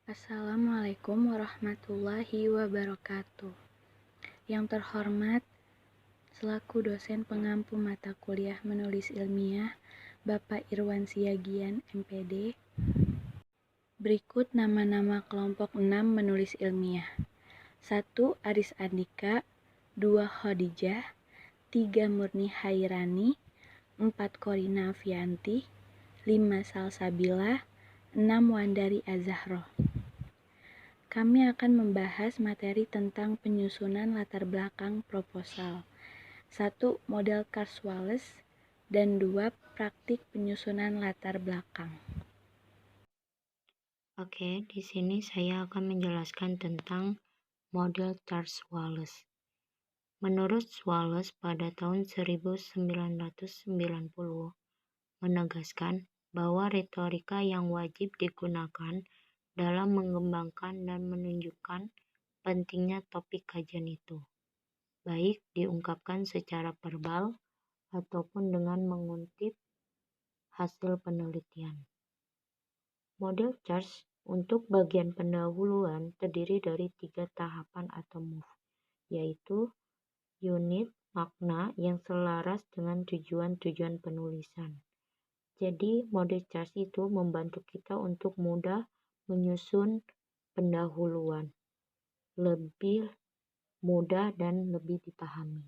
Assalamualaikum warahmatullahi wabarakatuh. Yang terhormat, selaku dosen pengampu mata kuliah menulis ilmiah, Bapak Irwan Siagian, MPD. Berikut nama-nama kelompok 6 menulis ilmiah. 1. Aris Andika, 2. Khadijah, 3. Murni Hairani, 4. Korina Afianti, 5. Salsabila, 6. Wandari Azahro. Kami akan membahas materi tentang penyusunan latar belakang proposal. 1. Model Cars-Wallace dan 2. Praktik penyusunan latar belakang. Oke, di sini saya akan menjelaskan tentang model Cars-Wallace. Menurut Wallace pada tahun 1990 menegaskan bahwa retorika yang wajib digunakan dalam mengembangkan dan menunjukkan pentingnya topik kajian itu, baik diungkapkan secara verbal ataupun dengan mengutip hasil penelitian. Model Cars untuk bagian pendahuluan terdiri dari 3 tahapan atau move, yaitu unit, makna yang selaras dengan tujuan-tujuan penulisan. Jadi, model Cars itu membantu kita untuk mudah menyusun pendahuluan, lebih mudah dan lebih dipahami.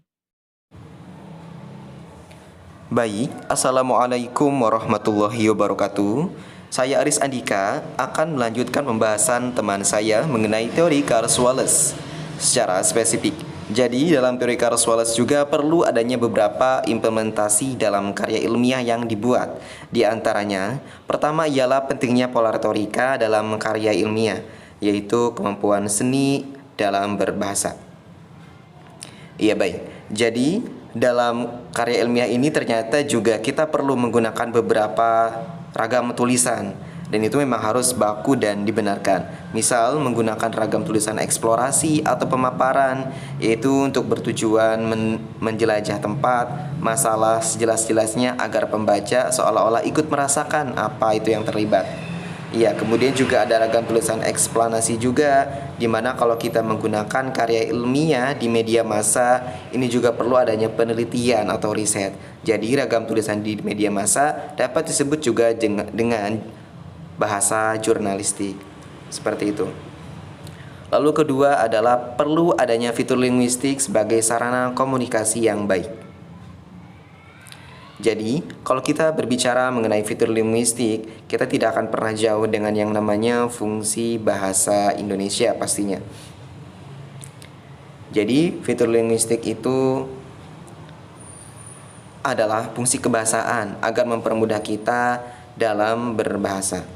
Baik, Assalamualaikum warahmatullahi wabarakatuh. Saya Aris Andika akan melanjutkan pembahasan teman saya mengenai teori Cars-Wallace secara spesifik. Jadi, dalam teori Cars-Wallace juga perlu adanya beberapa implementasi dalam karya ilmiah yang dibuat. Di antaranya, pertama ialah pentingnya pola retorika dalam karya ilmiah, yaitu kemampuan seni dalam berbahasa. Iya baik, jadi dalam karya ilmiah ini ternyata juga kita perlu menggunakan beberapa ragam tulisan, dan itu memang harus baku dan dibenarkan. Misal menggunakan ragam tulisan eksplorasi atau pemaparan, yaitu untuk bertujuan menjelajah tempat, masalah sejelas-jelasnya agar pembaca seolah-olah ikut merasakan apa itu yang terlibat. Iya, kemudian juga ada ragam tulisan eksplanasi juga, di mana kalau kita menggunakan karya ilmiah di media massa, ini juga perlu adanya penelitian atau riset. Jadi ragam tulisan di media massa dapat disebut juga dengan bahasa jurnalistik. Seperti itu. Lalu kedua adalah perlu adanya fitur linguistik sebagai sarana komunikasi yang baik. Jadi, kalau kita berbicara mengenai fitur linguistik, kita tidak akan pernah jauh dengan yang namanya fungsi bahasa Indonesia pastinya. Jadi, fitur linguistik itu adalah fungsi kebahasaan agar mempermudah kita dalam berbahasa.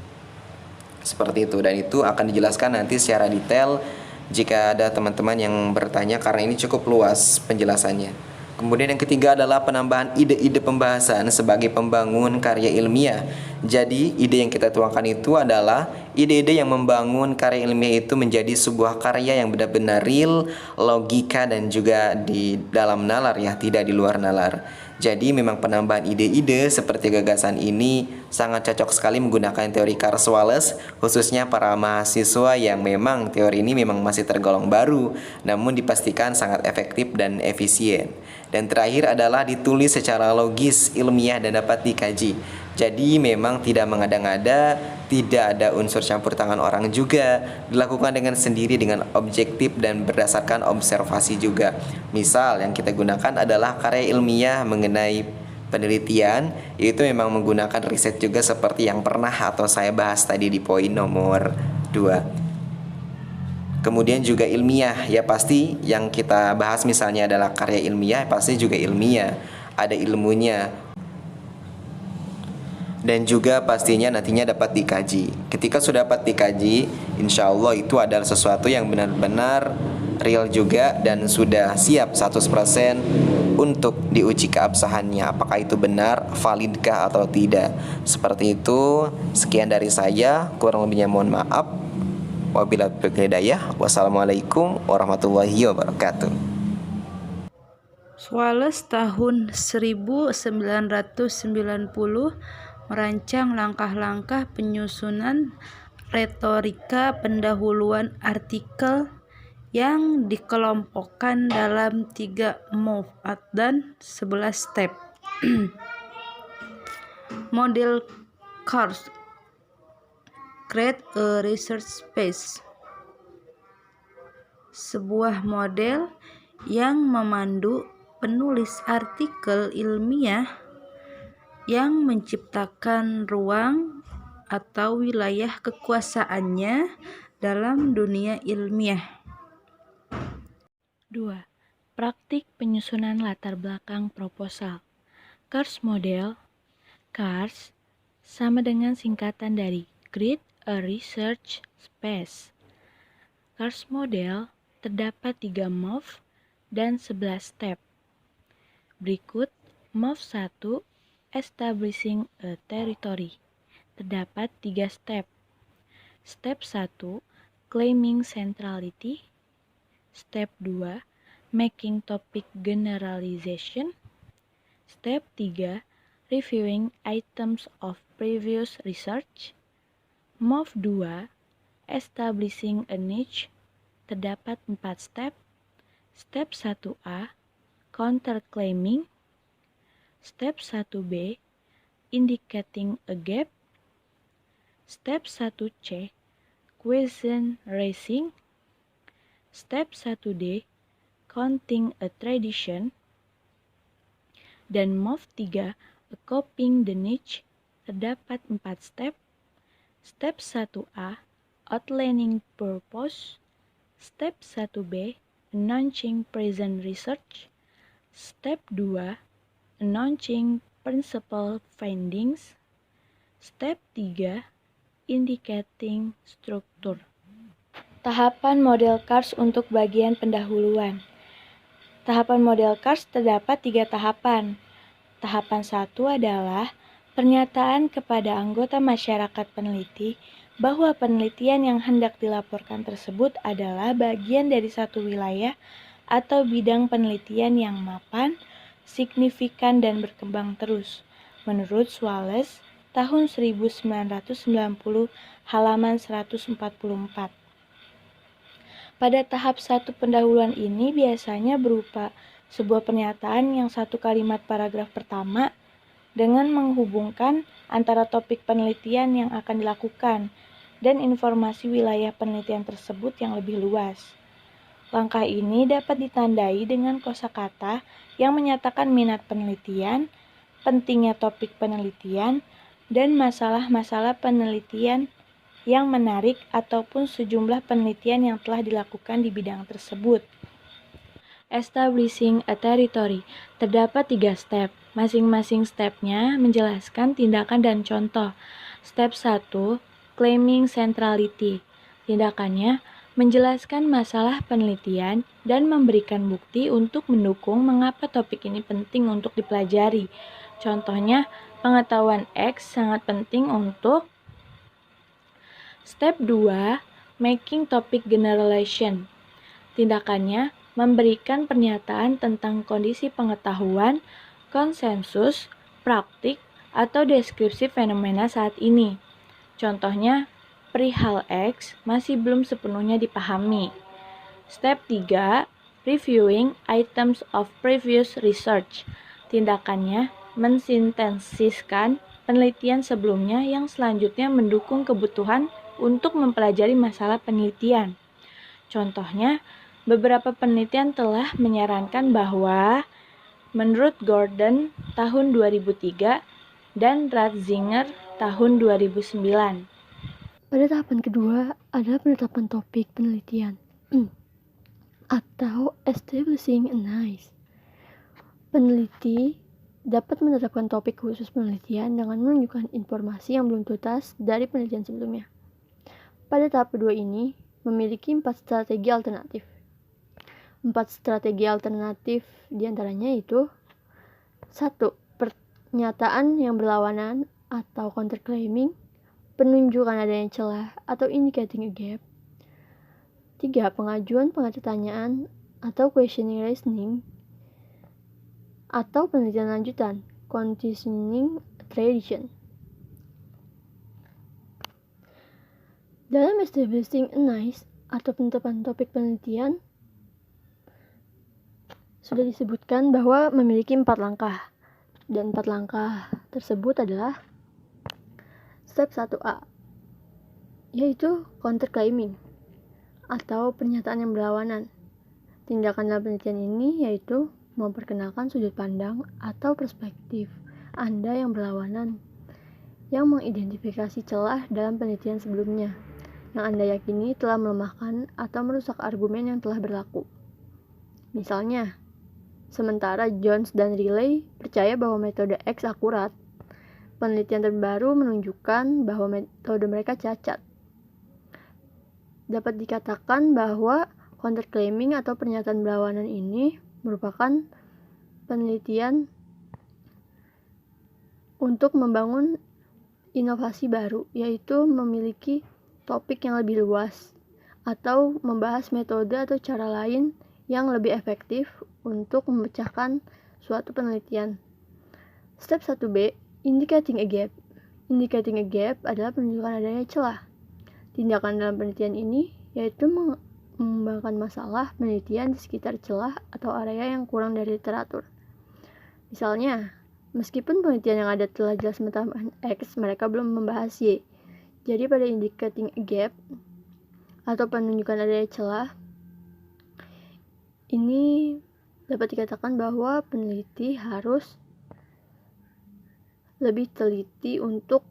Seperti itu, dan itu akan dijelaskan nanti secara detail jika ada teman-teman yang bertanya, karena ini cukup luas penjelasannya. Kemudian yang ketiga adalah penambahan ide-ide pembahasan sebagai pembangun karya ilmiah. Jadi ide yang kita tuangkan itu adalah ide-ide yang membangun karya ilmiah itu menjadi sebuah karya yang benar-benar real, logika, dan juga di dalam nalar ya, tidak di luar nalar. Jadi memang penambahan ide-ide seperti gagasan ini sangat cocok sekali menggunakan teori Cars-Wallace, khususnya para mahasiswa yang memang teori ini memang masih tergolong baru, namun dipastikan sangat efektif dan efisien. Dan terakhir adalah ditulis secara logis, ilmiah, dan dapat dikaji. Jadi memang tidak mengada-ngada, tidak ada unsur campur tangan orang juga, dilakukan dengan sendiri, dengan objektif dan berdasarkan observasi juga. Misal yang kita gunakan adalah karya ilmiah mengenai penelitian, yaitu memang menggunakan riset juga seperti yang pernah atau saya bahas tadi di poin nomor 2. Kemudian juga ilmiah, ya pasti yang kita bahas misalnya adalah karya ilmiah, pasti juga ilmiah, ada ilmunya. Dan juga pastinya nantinya dapat dikaji. Ketika sudah dapat dikaji, insya Allah itu adalah sesuatu yang benar-benar real juga dan sudah siap 100% untuk diuji keabsahannya, apakah itu benar, validkah atau tidak. Seperti itu. Sekian dari saya, kurang lebihnya mohon maaf. Wabillahi taufiq hidayah. Wassalamualaikum warahmatullahi wabarakatuh. Wallace tahun 1990 merancang langkah-langkah penyusunan retorika pendahuluan artikel yang dikelompokkan dalam 3 move dan 11 step. Model CARS, Create a Research Space, sebuah model yang memandu penulis artikel ilmiah yang menciptakan ruang atau wilayah kekuasaannya dalam dunia ilmiah. 2. Praktik penyusunan latar belakang proposal. CARS model. CARS sama dengan singkatan dari Create a Research Space. CARS model terdapat 3 move dan 11 step. Berikut move 1, Establishing a Territory. Terdapat 3 step. Step 1, Claiming Centrality. Step 2, Making Topic Generalization. Step 3, Reviewing Items of Previous Research. Move 2, Establishing a Niche. Terdapat 4 step. Step 1A, Counterclaiming. Step 1B, Indicating a Gap. Step 1C, Question Raising. Step 1D, Counting a Tradition. Dan move 3, Copying the Niche. Terdapat 4 step. Step 1A, Outlining Purpose. Step 1B, Announcing Present Research. Step 2, Announcing Principal Findings. Step 3, Indicating Structure. Tahapan model CARS untuk bagian pendahuluan. Tahapan model CARS terdapat 3 tahapan. Tahapan 1 adalah pernyataan kepada anggota masyarakat peneliti bahwa penelitian yang hendak dilaporkan tersebut adalah bagian dari satu wilayah atau bidang penelitian yang mapan, signifikan, dan berkembang terus. Menurut Wallace, tahun 1990, halaman 144. Pada tahap 1 pendahuluan ini biasanya berupa sebuah pernyataan yang 1 kalimat paragraf pertama dengan menghubungkan antara topik penelitian yang akan dilakukan dan informasi wilayah penelitian tersebut yang lebih luas. Langkah ini dapat ditandai dengan kosakata yang menyatakan minat penelitian, pentingnya topik penelitian, dan masalah-masalah penelitian yang menarik ataupun sejumlah penelitian yang telah dilakukan di bidang tersebut. Establishing a Territory terdapat 3 step. Masing-masing stepnya menjelaskan tindakan dan contoh. Step 1, Claiming Centrality. Tindakannya menjelaskan masalah penelitian dan memberikan bukti untuk mendukung mengapa topik ini penting untuk dipelajari. Contohnya, pengetahuan X sangat penting untuk. Step 2, Making Topic Generalization. Tindakannya memberikan pernyataan tentang kondisi pengetahuan, konsensus, praktik, atau deskripsi fenomena saat ini. Contohnya, perihal X masih belum sepenuhnya dipahami. Step 3, Reviewing Items of Previous Research. Tindakannya mensintesiskan penelitian sebelumnya yang selanjutnya mendukung kebutuhan untuk mempelajari masalah penelitian. Contohnya, beberapa penelitian telah menyarankan bahwa menurut Gordon tahun 2003 dan Ratzinger tahun 2009. Pada tahapan kedua adalah penetapan topik penelitian atau establishing a niche. Peneliti dapat menetapkan topik khusus penelitian dengan menunjukkan informasi yang belum tuntas dari penelitian sebelumnya. Pada tahap kedua ini memiliki 4 strategi alternatif. 4 strategi alternatif diantaranya yaitu 1. Pernyataan yang berlawanan atau counterclaiming, penunjukan adanya celah atau indicating a gap. 3. Pengajuan pertanyaan atau questioning reasoning atau penelitian lanjutan, continuing tradition. Dalam establishing a nice atau penetapan topik penelitian, sudah disebutkan bahwa memiliki 4 langkah. Dan 4 langkah tersebut adalah step 1A, yaitu counterclaiming atau pernyataan yang berlawanan. Tindakan dalam penelitian ini yaitu memperkenalkan sudut pandang atau perspektif Anda yang berlawanan, yang mengidentifikasi celah dalam penelitian sebelumnya, yang Anda yakini telah melemahkan atau merusak argumen yang telah berlaku. Misalnya, sementara Jones dan Riley percaya bahwa metode X akurat, penelitian terbaru menunjukkan bahwa metode mereka cacat. Dapat dikatakan bahwa counterclaiming atau pernyataan berlawanan ini merupakan penelitian untuk membangun inovasi baru, yaitu memiliki topik yang lebih luas atau membahas metode atau cara lain yang lebih efektif untuk memecahkan suatu penelitian. Step 1B, indicating a gap. Indicating a gap adalah penunjukan adanya celah. Tindakan dalam penelitian ini yaitu mengembangkan masalah penelitian di sekitar celah atau area yang kurang dari literatur. Misalnya, meskipun penelitian yang ada telah jelas menetapkan X, mereka belum membahas Y. Jadi pada indicating a gap atau penunjukan adanya celah, ini dapat dikatakan bahwa peneliti harus lebih teliti untuk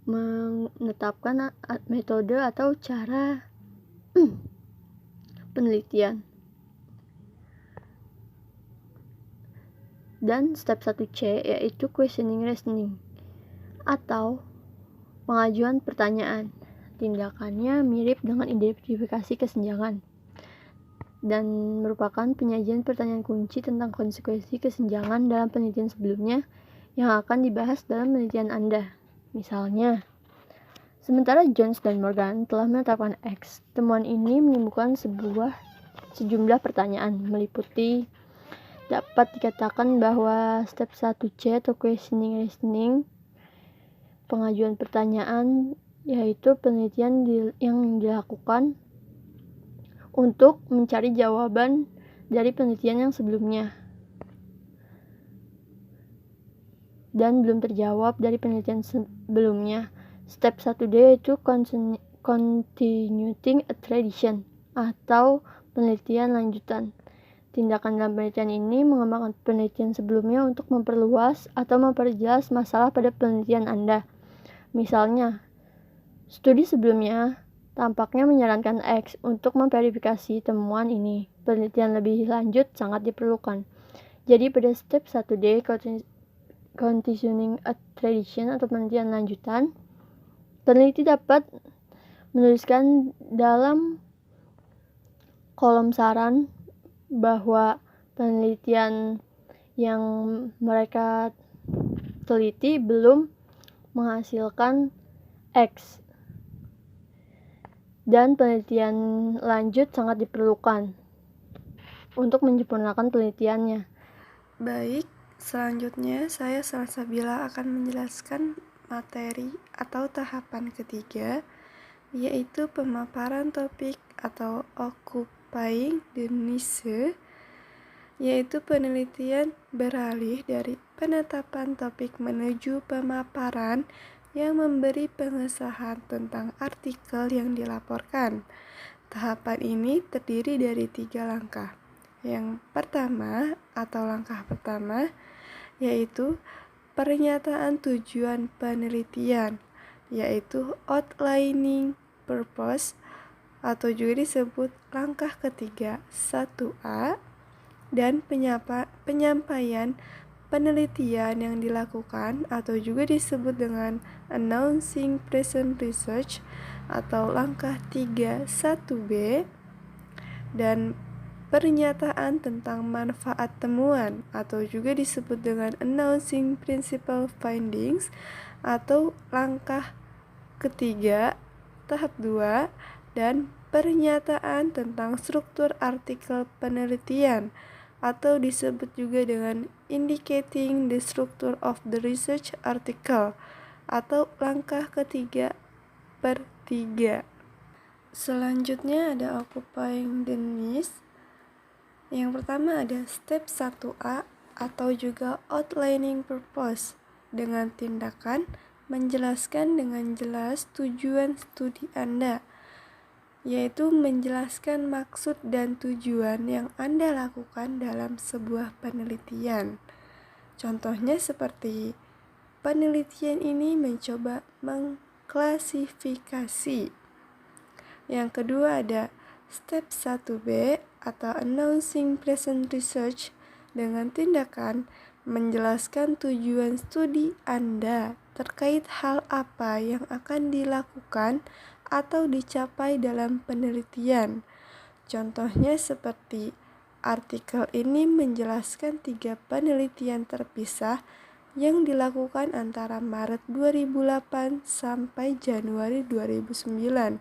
menetapkan metode atau cara penelitian. Dan step 1C yaitu questioning reasoning atau pengajuan pertanyaan. Tindakannya mirip dengan identifikasi kesenjangan dan merupakan penyajian pertanyaan kunci tentang konsekuensi kesenjangan dalam penelitian sebelumnya yang akan dibahas dalam penelitian Anda. Misalnya, sementara Jones dan Morgan telah menetapkan X, temuan ini menimbulkan sejumlah pertanyaan meliputi dapat dikatakan bahwa step 1C atau questioning reasoning, pengajuan pertanyaan, yaitu penelitian yang dilakukan untuk mencari jawaban dari penelitian yang sebelumnya dan belum terjawab dari penelitian sebelumnya. Step 1D yaitu continuing a tradition atau penelitian lanjutan. Tindakan dalam penelitian ini mengembangkan penelitian sebelumnya untuk memperluas atau memperjelas masalah pada penelitian Anda. Misalnya, studi sebelumnya tampaknya menyarankan X untuk memverifikasi temuan ini. Penelitian lebih lanjut sangat diperlukan. Jadi pada step 1D, continuing a tradition atau penelitian lanjutan, peneliti dapat menuliskan dalam kolom saran bahwa penelitian yang mereka teliti belum menghasilkan X dan penelitian lanjut sangat diperlukan untuk menyempurnakan penelitiannya. Baik, selanjutnya saya Salsabila akan menjelaskan materi atau tahapan ketiga, yaitu pemaparan topik atau occupying the niche, yaitu penelitian beralih dari penetapan topik menuju pemaparan yang memberi pengesahan tentang artikel yang dilaporkan. Tahapan ini terdiri dari 3 langkah. Yang pertama atau langkah pertama yaitu pernyataan tujuan penelitian, yaitu outlining purpose atau juga disebut langkah ketiga 1A, dan penyampaian penelitian yang dilakukan atau juga disebut dengan announcing present research atau langkah 3 1B, dan pernyataan tentang manfaat temuan atau juga disebut dengan announcing principal findings atau langkah ketiga tahap 2, dan pernyataan tentang struktur artikel penelitian atau disebut juga dengan indicating the structure of the research article atau langkah ketiga 1/3. Selanjutnya ada occupying the niche. Yang pertama ada step 1A atau juga outlining purpose, dengan tindakan menjelaskan dengan jelas tujuan studi Anda, yaitu menjelaskan maksud dan tujuan yang Anda lakukan dalam sebuah penelitian. Contohnya seperti penelitian ini mencoba mengklasifikasi. Yang kedua ada step 1B atau announcing present research, dengan tindakan menjelaskan tujuan studi Anda terkait hal apa yang akan dilakukan atau dicapai dalam penelitian. Contohnya seperti artikel ini menjelaskan 3 penelitian terpisah yang dilakukan antara Maret 2008 sampai Januari 2009.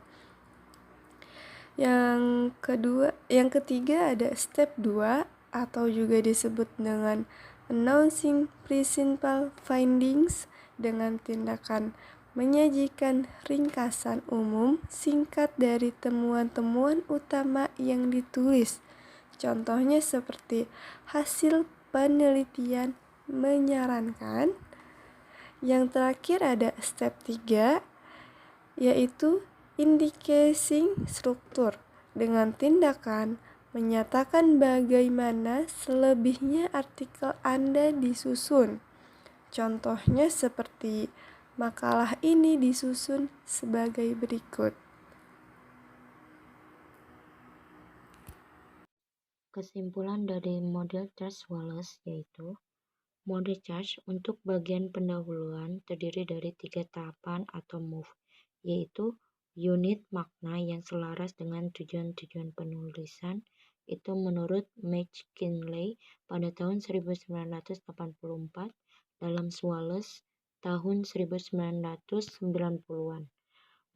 Yang ketiga ada step 2 atau juga disebut dengan announcing principal findings, dengan tindakan menyajikan ringkasan umum singkat dari temuan-temuan utama yang ditulis. Contohnya seperti hasil penelitian menyarankan. Yang terakhir ada step 3, yaitu indicating struktur, dengan tindakan menyatakan bagaimana selebihnya artikel Anda disusun. Contohnya seperti makalah ini disusun sebagai berikut. Kesimpulan dari model Thirst-Wallace yaitu model charge untuk bagian pendahuluan terdiri dari 3 tahapan atau move, yaitu unit makna yang selaras dengan tujuan-tujuan penulisan itu menurut McKinley pada tahun 1984 dalam Wallace tahun 1990-an.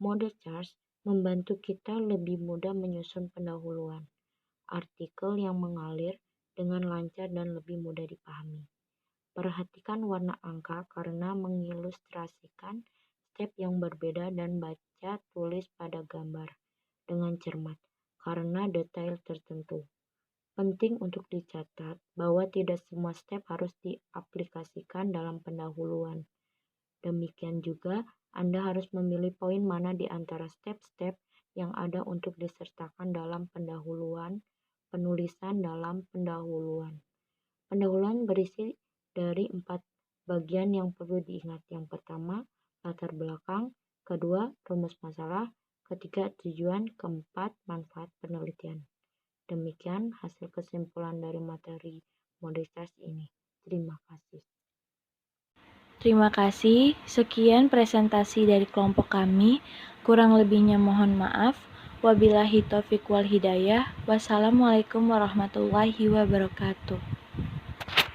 Model charge membantu kita lebih mudah menyusun pendahuluan artikel yang mengalir dengan lancar dan lebih mudah dipahami. Perhatikan warna angka karena mengilustrasikan step yang berbeda dan baca tulis pada gambar dengan cermat karena detail tertentu. Penting untuk dicatat bahwa tidak semua step harus diaplikasikan dalam pendahuluan. Demikian juga Anda harus memilih poin mana di antara step-step yang ada untuk disertakan dalam pendahuluan penulisan dalam pendahuluan. Pendahuluan berisi dari 4 bagian yang perlu diingat. Yang pertama, latar belakang, kedua, rumus masalah, ketiga, tujuan, keempat, manfaat penelitian. Demikian hasil kesimpulan dari materi model charge ini. Terima kasih. Terima kasih. Sekian presentasi dari kelompok kami. Kurang lebihnya mohon maaf. Wabillahi taufiq wal hidayah. Wassalamualaikum warahmatullahi wabarakatuh.